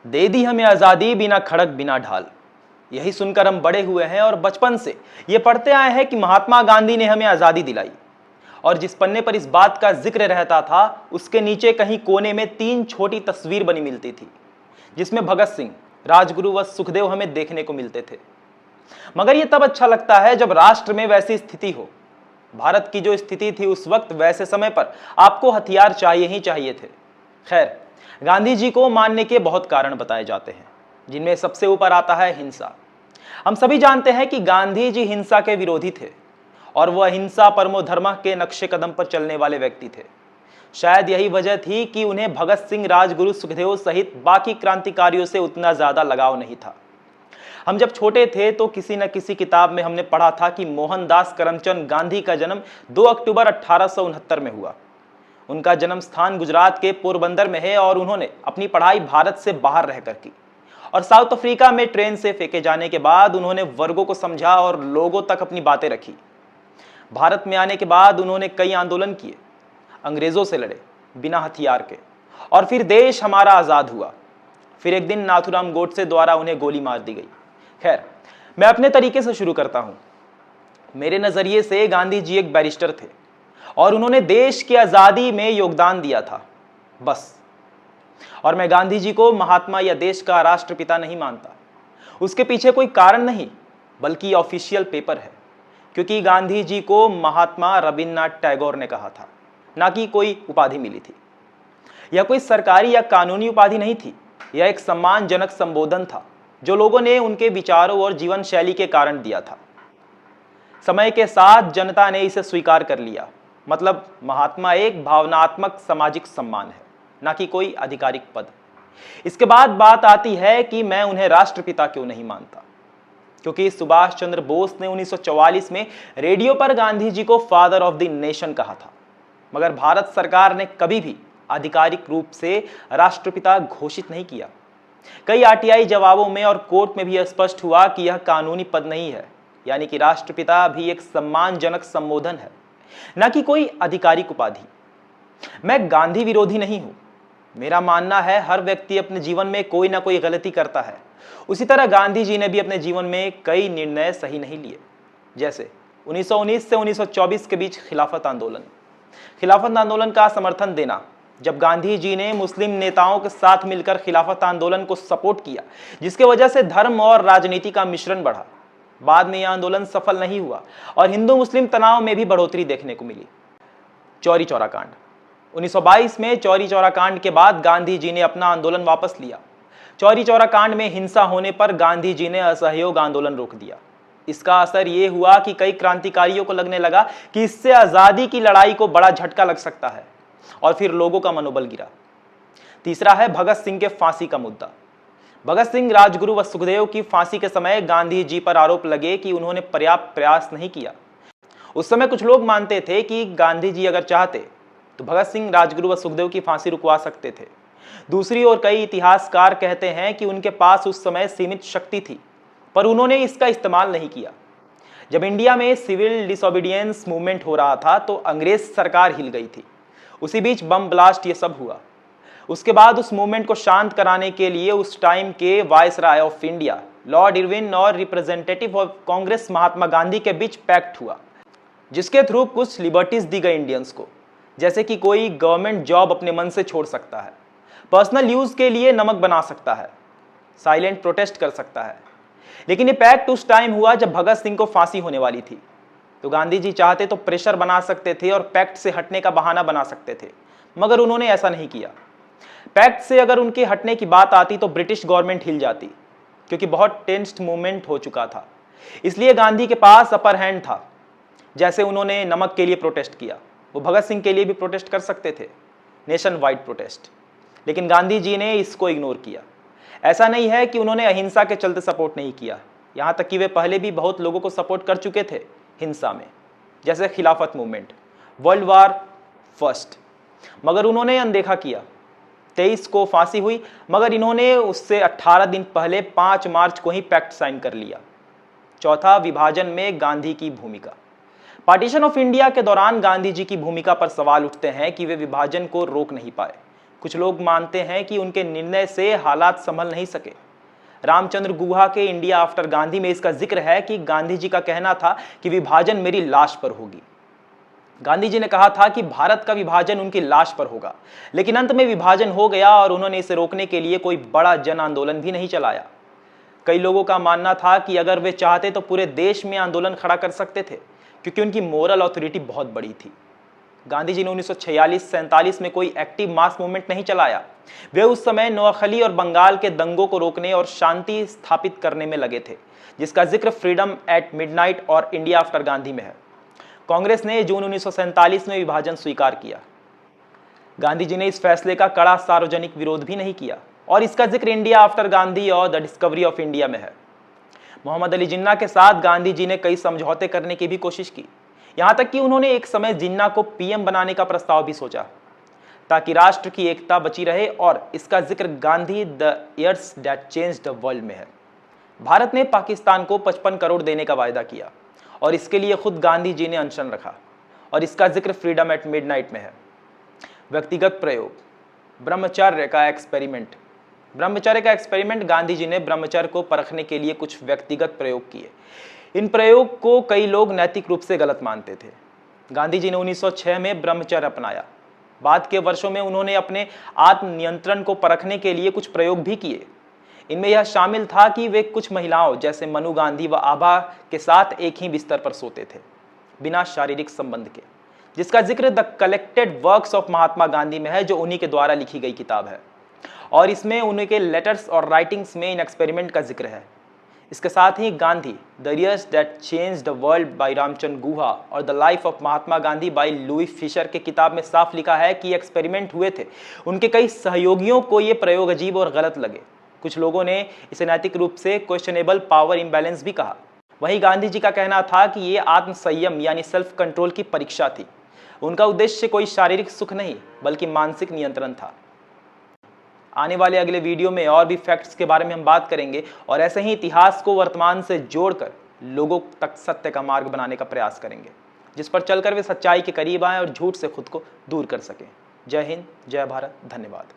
दे दी हमें आज़ादी बिना खड़क बिना ढाल। यही सुनकर हम बड़े हुए हैं और बचपन से ये पढ़ते आए हैं कि महात्मा गांधी ने हमें आज़ादी दिलाई। और जिस पन्ने पर इस बात का जिक्र रहता था उसके नीचे कहीं कोने में 3 छोटी तस्वीर बनी मिलती थी, जिसमें भगत सिंह, राजगुरु व सुखदेव हमें देखने को मिलते थे। मगर यह तब अच्छा लगता है जब राष्ट्र में वैसी स्थिति हो। भारत की जो स्थिति थी उस वक्त, वैसे समय पर आपको हथियार चाहिए ही चाहिए थे। खैर, गांधी जी को मानने के बहुत कारण बताए जाते हैं, जिनमें सबसे ऊपर आता है हिंसा। हम सभी जानते हैं कि गांधी जी हिंसा के विरोधी थे और वह अहिंसा परमो धर्म के नक्शे कदम पर चलने वाले व्यक्ति थे। शायद यही वजह थी कि उन्हें भगत सिंह, राजगुरु, सुखदेव सहित बाकी क्रांतिकारियों से उतना ज्यादा लगाव नहीं था। हम जब छोटे थे तो किसी न किसी किताब में हमने पढ़ा था कि मोहनदास करमचंद गांधी का जन्म 2 अक्टूबर 1869 में हुआ। उनका जन्म स्थान गुजरात के पोरबंदर में है और उन्होंने अपनी पढ़ाई भारत से बाहर रहकर की। और साउथ अफ्रीका में ट्रेन से फेंके जाने के बाद उन्होंने वर्गों को समझा और लोगों तक अपनी बातें रखी। भारत में आने के बाद उन्होंने कई आंदोलन किए, अंग्रेजों से लड़े बिना हथियार के, और फिर देश हमारा आज़ाद हुआ। फिर एक दिन नाथूराम गोडसे द्वारा उन्हें गोली मार दी गई। खैर, मैं अपने तरीके से शुरू करता हूं। मेरे नजरिए से गांधी जी एक बैरिस्टर थे और उन्होंने देश की आज़ादी में योगदान दिया था, बस। और मैं गांधी जी को महात्मा या देश का राष्ट्रपिता नहीं मानता। उसके पीछे कोई कारण नहीं, बल्कि ऑफिशियल पेपर है, क्योंकि गांधी जी को महात्मा रविन्द्रनाथ टैगोर ने कहा था, ना कि कोई उपाधि मिली थी। यह कोई सरकारी या कानूनी उपाधि नहीं थी, यह एक सम्मानजनक संबोधन था जो लोगों ने उनके विचारों और जीवन शैली के कारण दिया था। समय के साथ जनता ने इसे स्वीकार कर लिया। मतलब महात्मा एक भावनात्मक सामाजिक सम्मान है, ना कि कोई आधिकारिक पद। इसके बाद बात आती है कि मैं उन्हें राष्ट्रपिता क्यों नहीं मानता, क्योंकि सुभाष चंद्र बोस ने 1944 में रेडियो पर गांधी जी को फादर ऑफ द नेशन कहा था, मगर भारत सरकार ने कभी भी आधिकारिक रूप से राष्ट्रपिता घोषित नहीं किया। कई आरटीआई जवाबों में और कोर्ट में भी यह स्पष्ट हुआ कि यह कानूनी पद नहीं है, यानी कि राष्ट्रपिता भी एक सम्मानजनक संबोधन है, न कि कोई आधिकारिक उपाधि। मैं गांधी विरोधी नहीं हूं। मेरा मानना है हर व्यक्ति अपने जीवन में कोई ना कोई गलती करता है। उसी तरह गांधी जी ने भी अपने जीवन में कई निर्णय सही नहीं लिए, जैसे 1919 से 1924 के बीच खिलाफत आंदोलन। खिलाफत आंदोलन का समर्थन देना, जब गांधी जी ने मुस्लिम नेताओं के साथ मिलकर खिलाफत आंदोलन को सपोर्ट किया, जिसके वजह से धर्म और राजनीति का मिश्रण बढ़ा। बाद में यह आंदोलन सफल नहीं हुआ और हिंदू मुस्लिम तनाव में भी बढ़ोतरी देखने को मिली। चौरी चौरा कांड 1922 में चौरी चौरा कांड के बाद गांधी जी ने अपना आंदोलन वापस लिया। चौरी चौरा कांड में हिंसा होने पर गांधी जी ने असहयोग आंदोलन रोक दिया। इसका असर यह हुआ कि कई क्रांतिकारियों को लगने लगा कि इससे आजादी की लड़ाई को बड़ा झटका लग सकता है, और फिर लोगों का मनोबल गिरा। तीसरा है भगत सिंह के फांसी का मुद्दा। भगत सिंह, राजगुरु व सुखदेव की फांसी के समय गांधी जी पर आरोप लगे कि उन्होंने पर्याप्त प्रयास नहीं किया। उस समय कुछ लोग मानते थे कि गांधी जी अगर चाहते तो भगत सिंह, राजगुरु व सुखदेव की फांसी रुकवा सकते थे। दूसरी ओर कई इतिहासकार कहते हैं कि उनके पास उस समय सीमित शक्ति थी, पर उन्होंने इसका इस्तेमाल नहीं किया। जब इंडिया में सिविल डिसोबीडियंस मूवमेंट हो रहा था तो अंग्रेज सरकार हिल गई थी। उसी बीच बम ब्लास्ट ये सब हुआ। उसके बाद उस मूवमेंट को शांत कराने के लिए उस टाइम के viceroy of India Lord Irwin और रिप्रेजेंटेटिव ऑफ कांग्रेस महात्मा गांधी के बीच पैक्ट हुआ, जिसके थ्रू कुछ लिबर्टीज दी गई इंडियंस को, जैसे कि कोई गवर्नमेंट जॉब अपने मन से छोड़ सकता है, पर्सनल यूज के लिए नमक बना सकता है, साइलेंट प्रोटेस्ट कर सकता है। लेकिन ये पैक्ट उस टाइम हुआ जब भगत सिंह को फांसी होने वाली थी। तो गांधी जी चाहते तो प्रेशर बना सकते थे और पैक्ट से हटने का बहाना बना सकते थे, मगर उन्होंने ऐसा नहीं किया। पैक्ट से अगर उनके हटने की बात आती तो ब्रिटिश गवर्नमेंट हिल जाती, क्योंकि बहुत टेंस्ड मूवमेंट हो चुका था। इसलिए गांधी के पास अपर हैंड था। जैसे उन्होंने नमक के लिए प्रोटेस्ट किया, वो भगत सिंह के लिए भी प्रोटेस्ट कर सकते थे, नेशन वाइड प्रोटेस्ट। लेकिन गांधी जी ने इसको इग्नोर किया। ऐसा नहीं है कि उन्होंने अहिंसा के चलते सपोर्ट नहीं किया, यहाँ तक कि वे पहले भी बहुत लोगों को सपोर्ट कर चुके थे हिंसा में, जैसे खिलाफत मूवमेंट, वर्ल्ड वार फर्स्ट, मगर उन्होंने अनदेखा किया। 23 को फांसी हुई, मगर इन्होंने उससे 18 दिन पहले 5 मार्च को ही पैक्ट साइन कर लिया। चौथा, विभाजन में गांधी की भूमिका। पार्टीशन ऑफ इंडिया के दौरान गांधी जी की भूमिका पर सवाल उठते हैं कि वे विभाजन को रोक नहीं पाए, कुछ लोग मानते हैं कि उनके निर्णय से हालात संभल नहीं सके। रामचंद्र गुहा के इंडिया आफ्टर गांधी में इसका जिक्र है कि गांधी जी का कहना था कि विभाजन मेरी लाश पर होगी। गांधी जी ने कहा था कि भारत का विभाजन उनकी लाश पर होगा, लेकिन अंत में विभाजन हो गया और उन्होंने इसे रोकने के लिए कोई बड़ा जन आंदोलन भी नहीं चलाया। कई लोगों का मानना था कि अगर वे चाहते तो पूरे देश में आंदोलन खड़ा कर सकते थे, क्योंकि उनकी मोरल अथॉरिटी बहुत बड़ी थी। गांधी जी ने 1946-47 में कोई एक्टिव मास मूवमेंट नहीं चलाया। वे उस समय नोआखली और बंगाल के दंगों को रोकने और शांति स्थापित करने में लगे थे, जिसका जिक्र फ्रीडम एट मिडनाइट और इंडिया आफ्टर गांधी में है। कांग्रेस ने जून 1947 में विभाजन स्वीकार किया। गांधी जी ने इस फैसले का कड़ा सार्वजनिक विरोध भी नहीं किया और इसका जिक्र इंडिया आफ्टर गांधी और द डिस्कवरी ऑफ इंडिया में है। मोहम्मद अली जिन्ना के साथ गांधी जी ने कई समझौते करने की भी कोशिश की। यहां तक कि उन्होंने एक समय जिन्ना को पीएम बनाने का प्रस्ताव भी सोचा, ताकि राष्ट्र की एकता बची रहे, और इसका जिक्र Gandhi the years that changed the world में है। भारत ने पाकिस्तान को 55 करोड़ देने का वायदा किया और इसके लिए खुद गांधी जी ने अनशन रखा, और इसका जिक्र फ्रीडम एट मिडनाइट में है। व्यक्तिगत प्रयोग, ब्रह्मचर्य का एक्सपेरिमेंट। ब्रह्मचर्य का एक्सपेरिमेंट गांधी जी ने ब्रह्मचर्य को परखने के लिए कुछ व्यक्तिगत प्रयोग किए। इन प्रयोग को कई लोग नैतिक रूप से गलत मानते थे। गांधी जी ने 1906 में ब्रह्मचर्य अपनाया। बाद के वर्षों में उन्होंने अपने आत्मनियंत्रण को परखने के लिए कुछ प्रयोग भी किए। इनमें यह शामिल था कि वे कुछ महिलाओं जैसे मनु गांधी व आभा के साथ एक ही बिस्तर पर सोते थे, बिना शारीरिक संबंध के, जिसका जिक्र the collected works of Mahatma Gandhi में है, जो उन्हीं के द्वारा लिखी गई किताब है, और इसमें उन्हीं के लेटर्स और राइटिंग्स में इन एक्सपेरिमेंट का जिक्र है। इसके साथ ही Gandhi the years that changed the world by Ramachandra Guha और the life of Mahatma Gandhi by Louis Fischer के किताब में साफ लिखा है कि एक्सपेरिमेंट हुए थे। उनके कई सहयोगियों को ये प्रयोग अजीब और गलत लगे। कुछ लोगों ने इसे नैतिक रूप से क्वेश्चनेबल पावर इम्बैलेंस भी कहा। वहीं गांधी जी का कहना था कि ये आत्म संयम यानी सेल्फ कंट्रोल की परीक्षा थी। उनका उद्देश्य कोई शारीरिक सुख नहीं बल्कि मानसिक नियंत्रण था। आने वाले अगले वीडियो में और भी फैक्ट्स के बारे में हम बात करेंगे और ऐसे ही इतिहास को वर्तमान से जोड़कर लोगों तक सत्य का मार्ग बनाने का प्रयास करेंगे, जिस पर चलकर वे सच्चाई के करीब आएं और झूठ से खुद को दूर कर सकें। जय हिंद, जय भारत, धन्यवाद।